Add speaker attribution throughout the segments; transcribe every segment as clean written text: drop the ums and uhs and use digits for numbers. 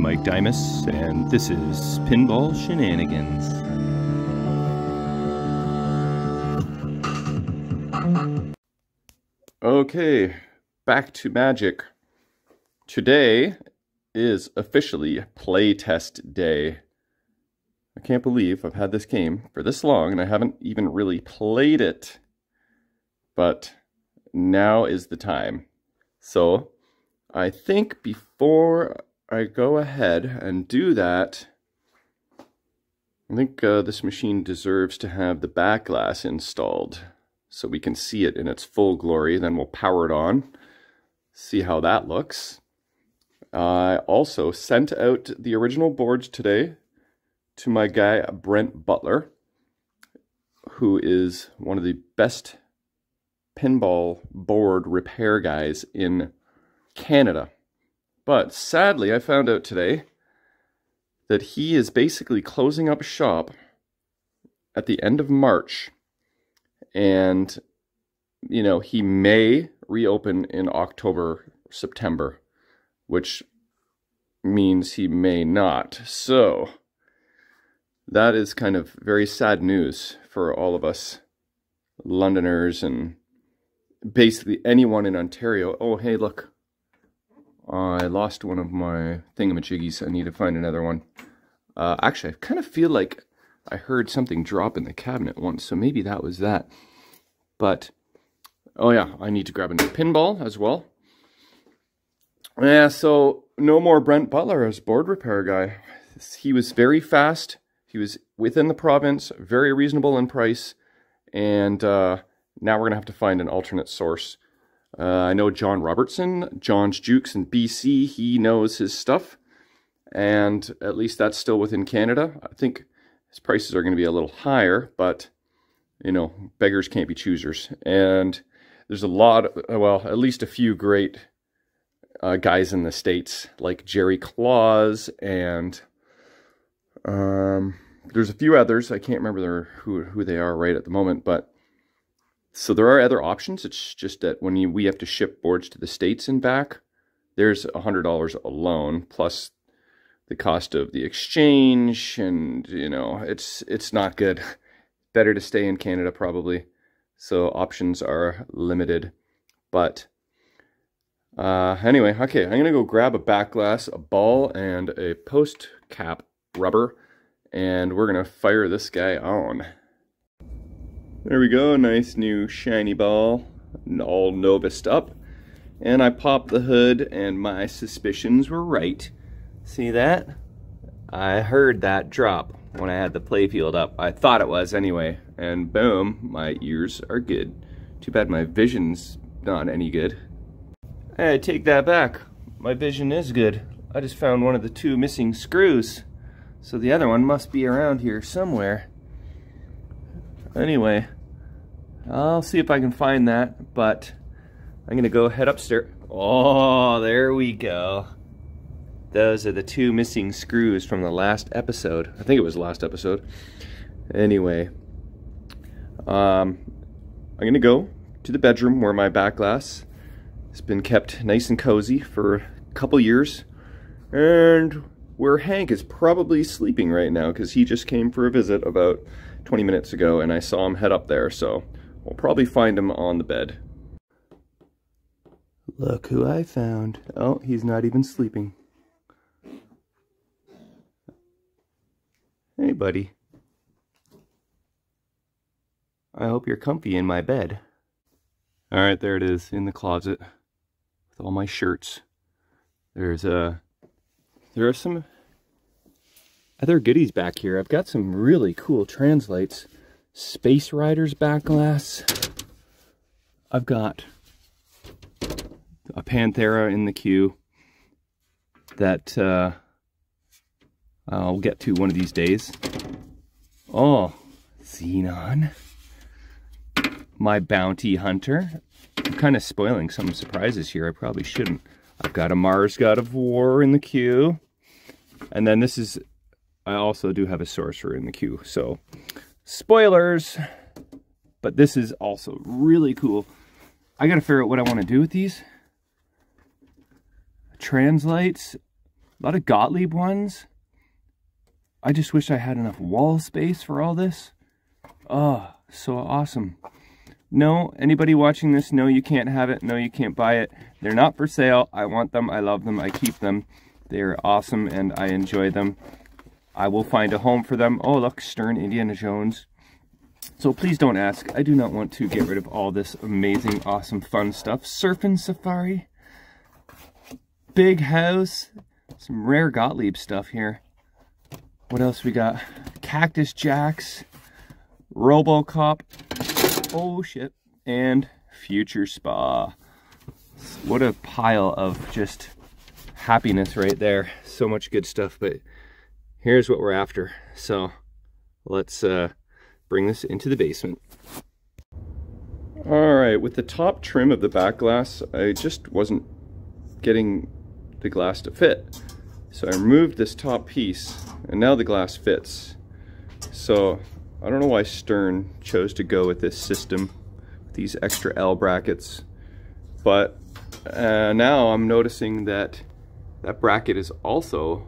Speaker 1: Mike Dimas, and this is Pinball Shenanigans. Okay, back to Magic. Today is officially playtest day. I can't believe I've had this game for this long and I haven't even really played it. But now is the time. So I think before I go ahead and do that, I think this machine deserves to have the back glass installed so we can see it in its full glory. Then we'll power it on, see how that looks. I also sent out the original boards today to my guy Brent Butler, who is one of the best pinball board repair guys in Canada. But sadly, I found out today that he is basically closing up shop at the end of March. And, you know, he may reopen in October, September, which means he may not. So that is kind of very sad news for all of us Londoners and basically anyone in Ontario. Oh, hey, look. I lost one of my thingamajiggies. I need to find another one. Actually, I kind of feel like I heard something drop in the cabinet once, so maybe that was that. But, oh yeah, I need to grab a new pinball as well. Yeah, so no more Brent Butler as board repair guy. He was very fast. He was within the province, very reasonable in price. And now we're going to have to find an alternate source. I know John Robertson, John's Jukes in BC, he knows his stuff. And at least that's still within Canada. I think his prices are going to be a little higher, but, you know, beggars can't be choosers. And there's a lot, well, at least a few great guys in the States, like Jerry Claus, and there's a few others. I can't remember who they are right at the moment, but so there are other options. It's just that when we have to ship boards to the States and back, there's $100 alone, plus the cost of the exchange, and, you know, it's not good. Better to stay in Canada, probably. So options are limited. But anyway, okay, I'm going to go grab a back glass, a ball, and a post cap rubber, and we're going to fire this guy on. There we go, nice new shiny ball, all novused up. And I popped the hood, and my suspicions were right. See that? I heard that drop when I had the playfield up. I thought it was anyway. And boom, my ears are good. Too bad my vision's not any good. Hey, I take that back. My vision is good. I just found one of the two missing screws. So the other one must be around here somewhere. Anyway, I'll see if I can find that, but I'm gonna go head upstairs. Oh, there we go. Those are the two missing screws from the last episode. I think it was the last episode. Anyway, I'm gonna go to the bedroom where my back glass has been kept nice and cozy for a couple years, and where Hank is probably sleeping right now because he just came for a visit about 20 minutes ago and I saw him head up there, so we'll probably find him on the bed. Look who I found. Oh, he's not even sleeping. Hey, buddy. I hope you're comfy in my bed. All right, there it is in the closet with all my shirts. There are some other goodies back here. I've got some really cool translates. Space Riders back glass. I've got a Panthera in the queue that I'll get to one of these days. Oh, Xenon. My Bounty Hunter. I'm kind of spoiling some surprises here. I probably shouldn't. I've got a Mars God of War in the queue. And then this is, I also do have a Sorcerer in the queue. So, spoilers. But this is also really cool. I gotta figure out what I want to do with these. Translates. A lot of Gottlieb ones. I just wish I had enough wall space for all this. Oh, so awesome. No, anybody watching this, no, you can't have it. No, you can't buy it. They're not for sale. I want them. I love them. I keep them. They're awesome and I enjoy them. I will find a home for them. Oh, look, Stern Indiana Jones. So please don't ask. I do not want to get rid of all this amazing, awesome, fun stuff. Surfing Safari. Big house. Some rare Gottlieb stuff here. What else we got? Cactus Jacks. RoboCop. Oh, shit. And Future Spa. What a pile of just happiness right there. So much good stuff, but here's what we're after. So let's bring this into the basement. All right, with the top trim of the back glass, I just wasn't getting the glass to fit. So I removed this top piece and now the glass fits. So I don't know why Stern chose to go with this system, with these extra L brackets, but now I'm noticing that that bracket is also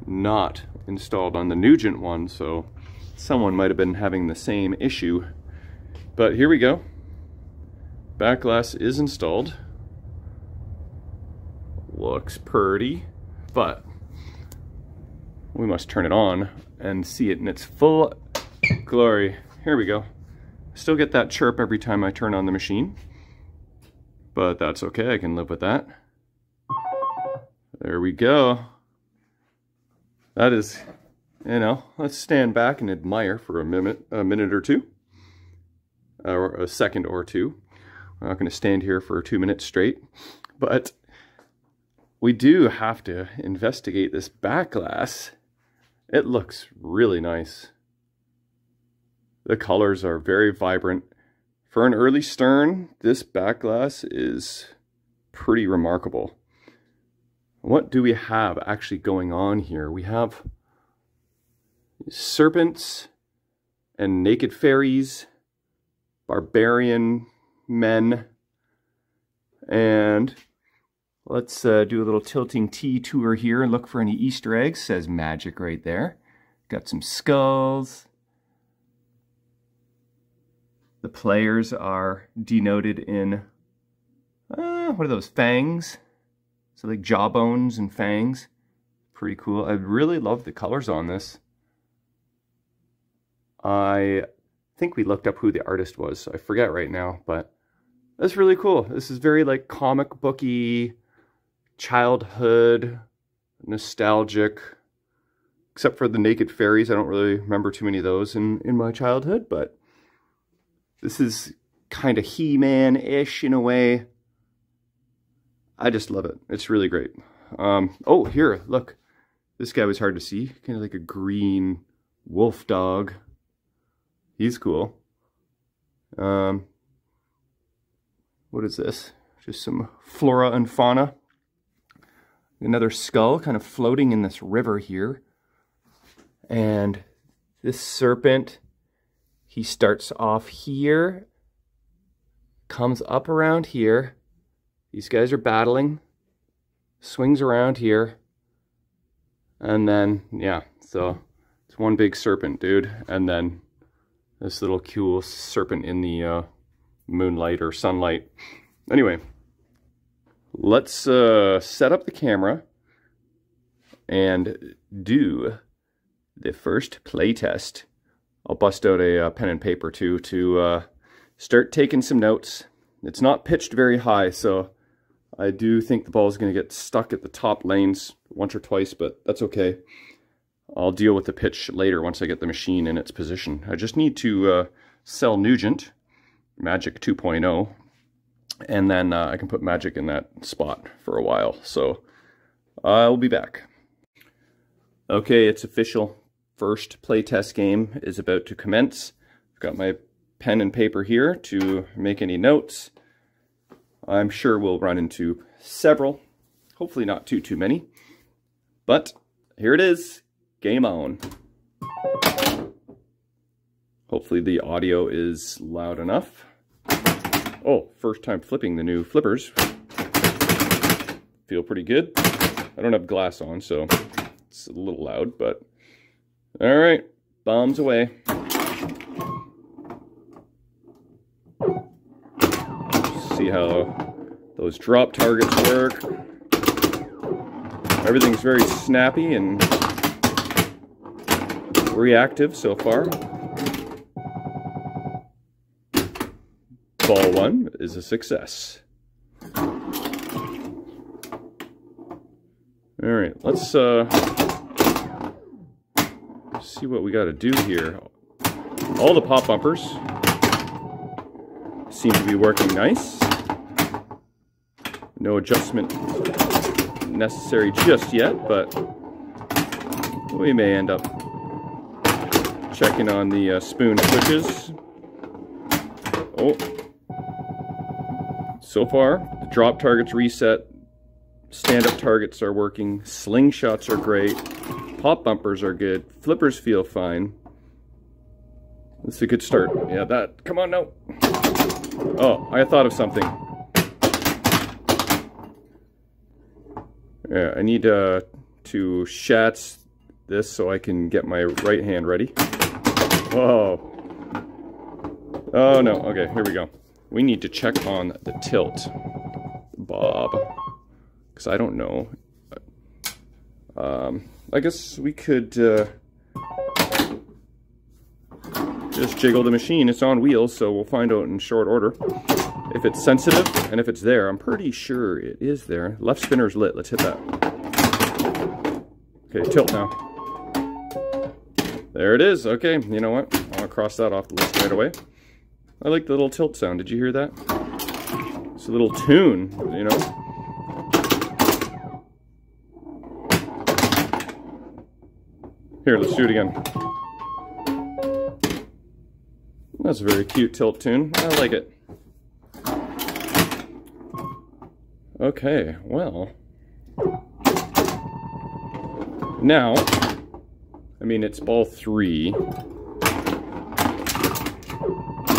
Speaker 1: not installed on the Nugent one, so someone might have been having the same issue. But here we go. Back glass is installed. Looks pretty, but we must turn it on and see it in its full glory. Here we go. Still get that chirp every time I turn on the machine, but that's okay. I can live with that. There we go. That is, you know, let's stand back and admire for a minute or two, or a second or two. We're not going to stand here for 2 minutes straight, but we do have to investigate this back glass. It looks really nice. The colors are very vibrant. For an early Stern, this back glass is pretty remarkable. What do we have actually going on here? We have serpents and naked fairies, barbarian men, and let's do a little tilting T tour here and look for any Easter eggs. Says magic right there. Got some skulls. The players are denoted in, what are those, fangs? So like jawbones and fangs. Pretty cool. I really love the colors on this. I think we looked up who the artist was, so I forget right now, but that's really cool. This is very like comic booky, childhood, nostalgic, except for the naked fairies. I don't really remember too many of those in my childhood, but this is kind of He-Man-ish in a way. I just love it. It's really great. Oh, here, look. This guy was hard to see. Kind of like a green wolf dog. He's cool. What is this? Just some flora and fauna. Another skull kind of floating in this river here. And this serpent, he starts off here, comes up around here. These guys are battling, swings around here, and then, yeah, so it's one big serpent, dude. And then this little cool serpent in the moonlight or sunlight. Anyway, let's set up the camera and do the first play test. I'll bust out a pen and paper too to start taking some notes. It's not pitched very high, so I do think the ball is going to get stuck at the top lanes once or twice, but that's okay. I'll deal with the pitch later once I get the machine in its position. I just need to sell Nugent, Magic 2.0, and then I can put Magic in that spot for a while. So I'll be back. Okay, it's official. First playtest game is about to commence. I've got my pen and paper here to make any notes. I'm sure we'll run into several, hopefully not too many, but here it is, game on. Hopefully the audio is loud enough. Oh, first time flipping the new flippers. Feel pretty good. I don't have glass on, so it's a little loud, but all right, bombs away. See how those drop targets work. Everything's very snappy and reactive so far. Ball 1 is a success. All right, let's see what we got to do here. All the pop bumpers seem to be working nice. No adjustment necessary just yet, but we may end up checking on the spoon switches. Oh, so far the drop targets reset, stand-up targets are working, slingshots are great, pop bumpers are good, flippers feel fine. That's a good start. Yeah, that, come on now. Oh, I thought of something. Yeah, I need to shatz this so I can get my right hand ready. Whoa. Oh no, okay, here we go. We need to check on the tilt, Bob, because I don't know. I guess we could just jiggle the machine. It's on wheels, so we'll find out in short order if it's sensitive and if it's there. I'm pretty sure it is there. Left spinner's lit. Let's hit that. Okay, tilt now. There it is. Okay, you know what? I'll cross that off the list right away. I like the little tilt sound. Did you hear that? It's a little tune, you know? Here, let's do it again. That's a very cute tilt tune. I like it. Okay, well. Now, I mean, it's ball 3.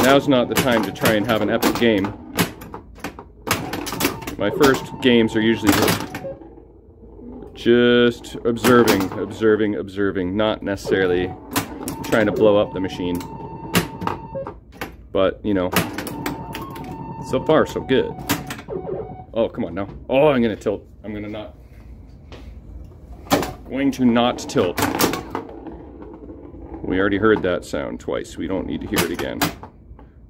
Speaker 1: Now's not the time to try and have an epic game. My first games are usually just observing, not necessarily trying to blow up the machine. But, you know, so far so good. Oh, come on now. Oh, I'm gonna tilt. I'm gonna not. Going to not tilt. We already heard that sound twice. We don't need to hear it again.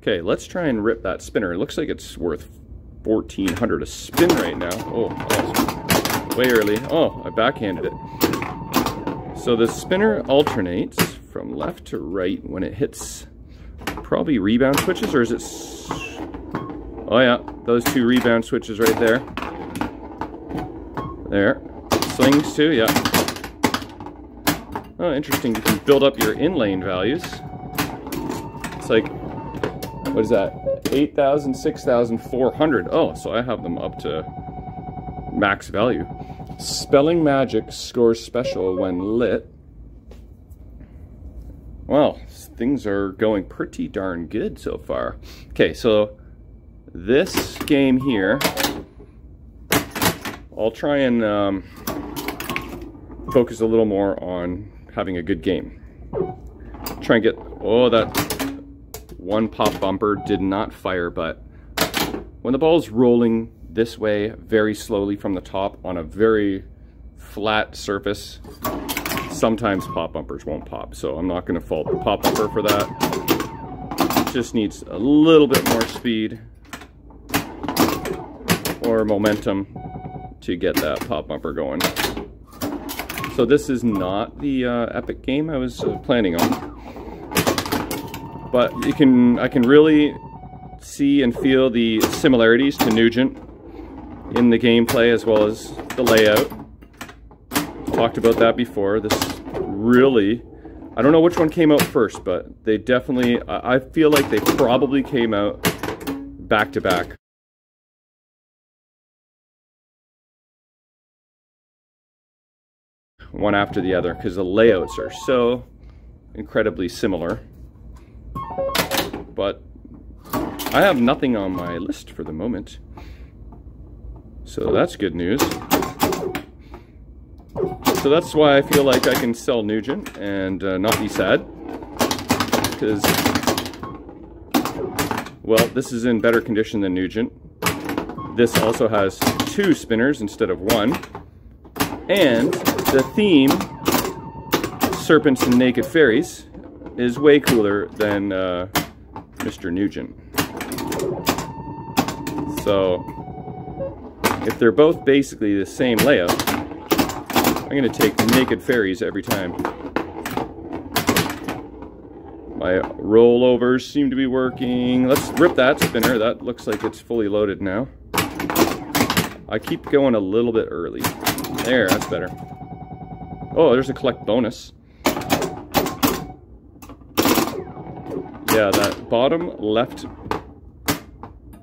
Speaker 1: Okay, let's try and rip that spinner. It looks like it's worth $1,400 a spin right now. Oh, way early. Oh, I backhanded it. So the spinner alternates from left to right when it hits probably rebound switches, or is it... Oh yeah, those 2 rebound switches right there. There. Slings too, yeah. Oh, interesting. You can build up your in-lane values. It's like, what is that? 8,000, 6,400. Oh, so I have them up to max value. Spelling Magic scores special when lit. Well, things are going pretty darn good so far. Okay, so this game here, I'll try and focus a little more on having a good game. Try and get, oh, that one pop bumper did not fire, but when the ball's rolling this way very slowly from the top on a very flat surface, sometimes pop bumpers won't pop, so I'm not going to fault the pop bumper for that. It just needs a little bit more speed or momentum to get that pop bumper going. So this is not the epic game I was planning on, but I can really see and feel the similarities to Nugent in the gameplay as well as the layout. Talked about that before. This really, I don't know which one came out first, but they definitely, I feel like they probably came out back to back. One after the other, because the layouts are so incredibly similar. But I have nothing on my list for the moment, so that's good news. So that's why I feel like I can sell Nugent and not be sad. Because, well, this is in better condition than Nugent. This also has 2 spinners instead of 1. And the theme, Serpents and Naked Fairies, is way cooler than Mr. Nugent. So, if they're both basically the same layout, I'm going to take Naked Fairies every time. My rollovers seem to be working. Let's rip that spinner. That looks like it's fully loaded now. I keep going a little bit early. There, that's better. Oh, there's a collect bonus. Yeah, that bottom left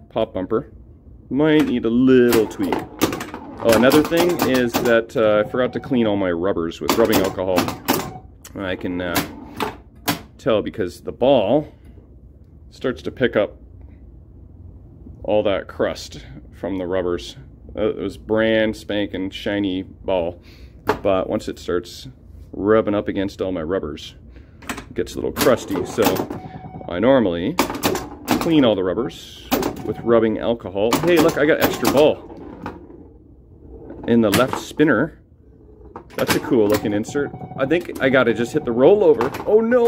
Speaker 1: pop bumper might need a little tweak. Oh, another thing is that I forgot to clean all my rubbers with rubbing alcohol. I can tell because the ball starts to pick up all that crust from the rubbers. It was brand spanking shiny ball, but once it starts rubbing up against all my rubbers, it gets a little crusty. So I normally clean all the rubbers with rubbing alcohol. Hey, look, I got extra ball in the left spinner. That's a cool looking insert. I think I gotta just hit the rollover. Oh no!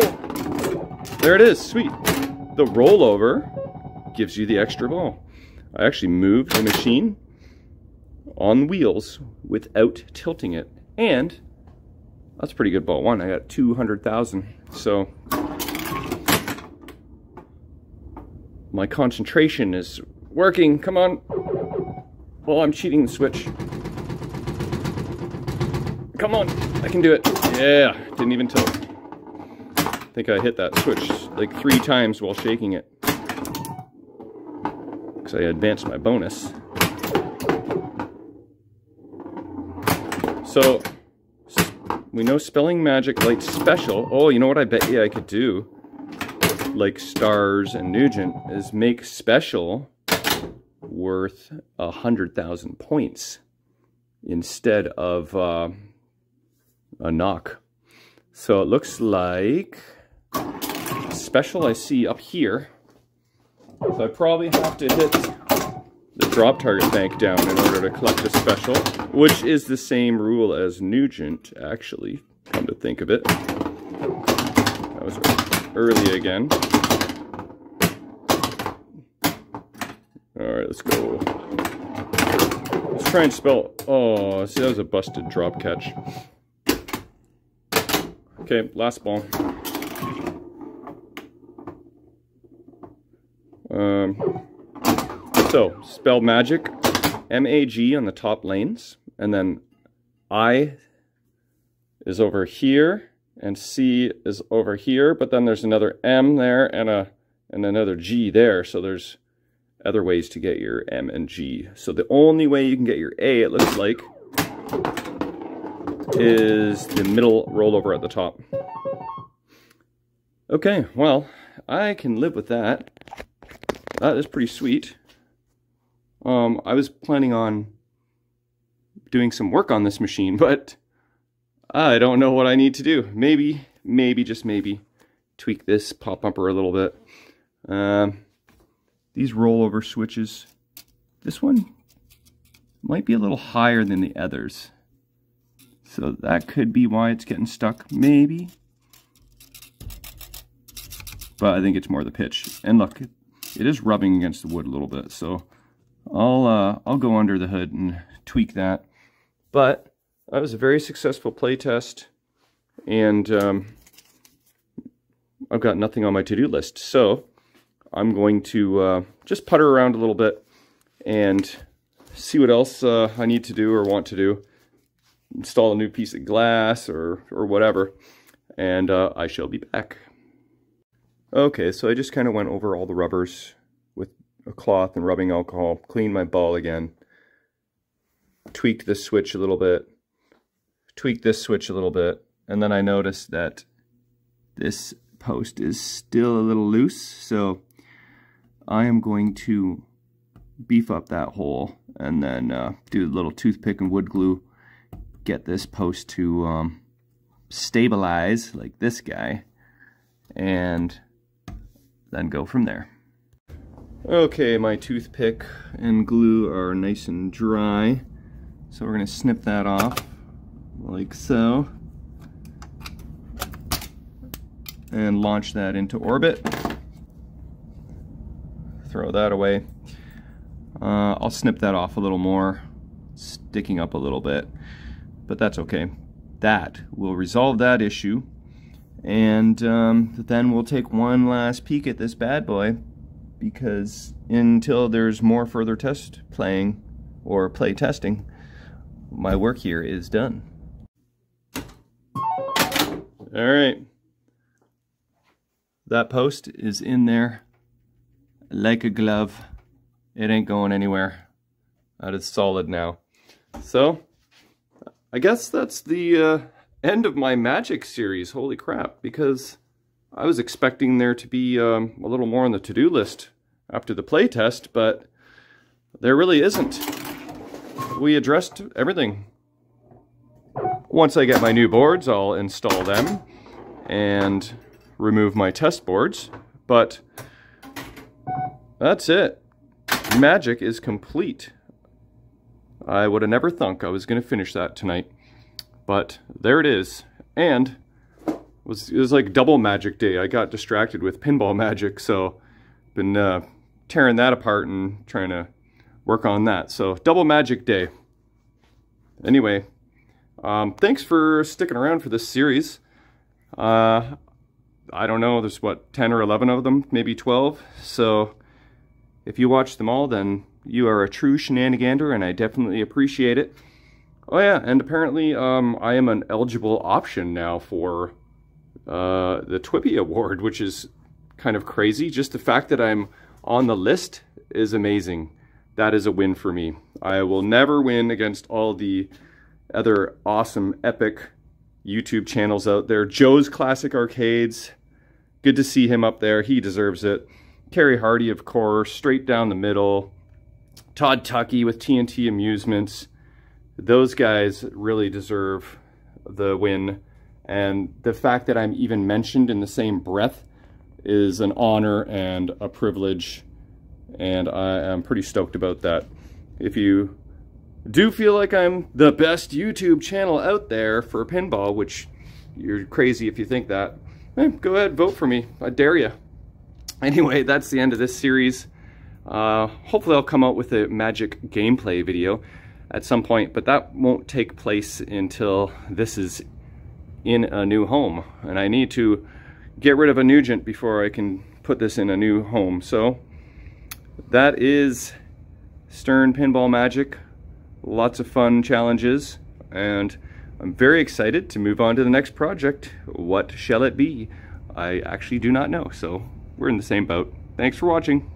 Speaker 1: There it is, sweet. The rollover gives you the extra ball. I actually moved the machine on wheels without tilting it. And that's a pretty good ball. One, I got 200,000. So my concentration is working. Come on. Oh, I'm cheating the switch. Come on, I can do it. Yeah, didn't even tilt. I think I hit that switch like 3 times while shaking it, because I advanced my bonus. So, we know Spelling Magic Light Special. Oh, you know what I bet you I could do, like Stars and Nugent, is make Special worth 100,000 points instead of a knock. So it looks like Special I see up here. So I probably have to hit the drop target bank down in order to collect a Special, which is the same rule as Nugent, actually, come to think of it. That was early again. Alright, let's go. Let's try and spell. Oh, see, that was a busted drop catch. Okay, last ball. So, spell magic, M-A-G on the top lanes, and then I is over here, and C is over here, but then there's another M there, and another G there, so there's other ways to get your M and G. So the only way you can get your A, it looks like, is the middle rollover at the top. Okay, well, I can live with that. That is pretty sweet. I was planning on doing some work on this machine, but I don't know what I need to do. Maybe, just maybe, tweak this pop bumper a little bit. These rollover switches, this one might be a little higher than the others. So that could be why it's getting stuck, maybe. But I think it's more the pitch. And look, it is rubbing against the wood a little bit, so I'll go under the hood and tweak that. But that was a very successful play test, and I've got nothing on my to-do list. So I'm going to just putter around a little bit and see what else I need to do or want to do. Install a new piece of glass or whatever, and I shall be back. Okay, so I just kind of went over all the rubbers with a cloth and rubbing alcohol, cleaned my ball again, tweaked this switch a little bit, tweaked this switch a little bit, and then I noticed that this post is still a little loose, so I am going to beef up that hole and then do a little toothpick and wood glue get this post to stabilize like this guy, and then go from there. Okay, my toothpick and glue are nice and dry, so we're going to snip that off like so and launch that into orbit. Throw that away. I'll snip that off a little more, sticking up a little bit, but that's okay. That will resolve that issue, and then we'll take one last peek at this bad boy, because until there's more further test playing or play testing, my work here is done. All right, that post is in there like a glove. It ain't going anywhere. That is solid now. So I guess that's the end of my Magic series. Holy crap, because I was expecting there to be a little more on the to-do list after the play test, but there really isn't. We addressed everything. Once I get my new boards, I'll install them and remove my test boards, but that's it. Magic is complete. I would have never thunk I was going to finish that tonight, but there it is. And it was like double Magic day. I got distracted with pinball magic, so been tearing that apart and trying to work on that. So double Magic day. Anyway, thanks for sticking around for this series. I don't know, there's what, 10 or 11 of them, maybe 12. So if you watch them all, then you are a true shenanigander, and I definitely appreciate it. Oh yeah, and apparently I am an eligible option now for the Twippy Award, which is kind of crazy. Just the fact that I'm on the list is amazing. That is a win for me. I will never win against all the other awesome, epic YouTube channels out there. Joe's Classic Arcades, good to see him up there. He deserves it. Kerry Hardy, of course, straight down the middle. Todd Tuckey with TNT Amusements. Those guys really deserve the win. And the fact that I'm even mentioned in the same breath is an honor and a privilege. And I am pretty stoked about that. If you do feel like I'm the best YouTube channel out there for pinball, which you're crazy if you think that, go ahead, vote for me. I dare you. Anyway, that's the end of this series. Hopefully I'll come out with a Magic gameplay video at some point, but that won't take place until this is in a new home. And I need to get rid of a Nugent before I can put this in a new home. So that is Stern Pinball Magic. Lots of fun challenges, and I'm very excited to move on to the next project. What shall it be? I actually do not know, so we're in the same boat. Thanks for watching.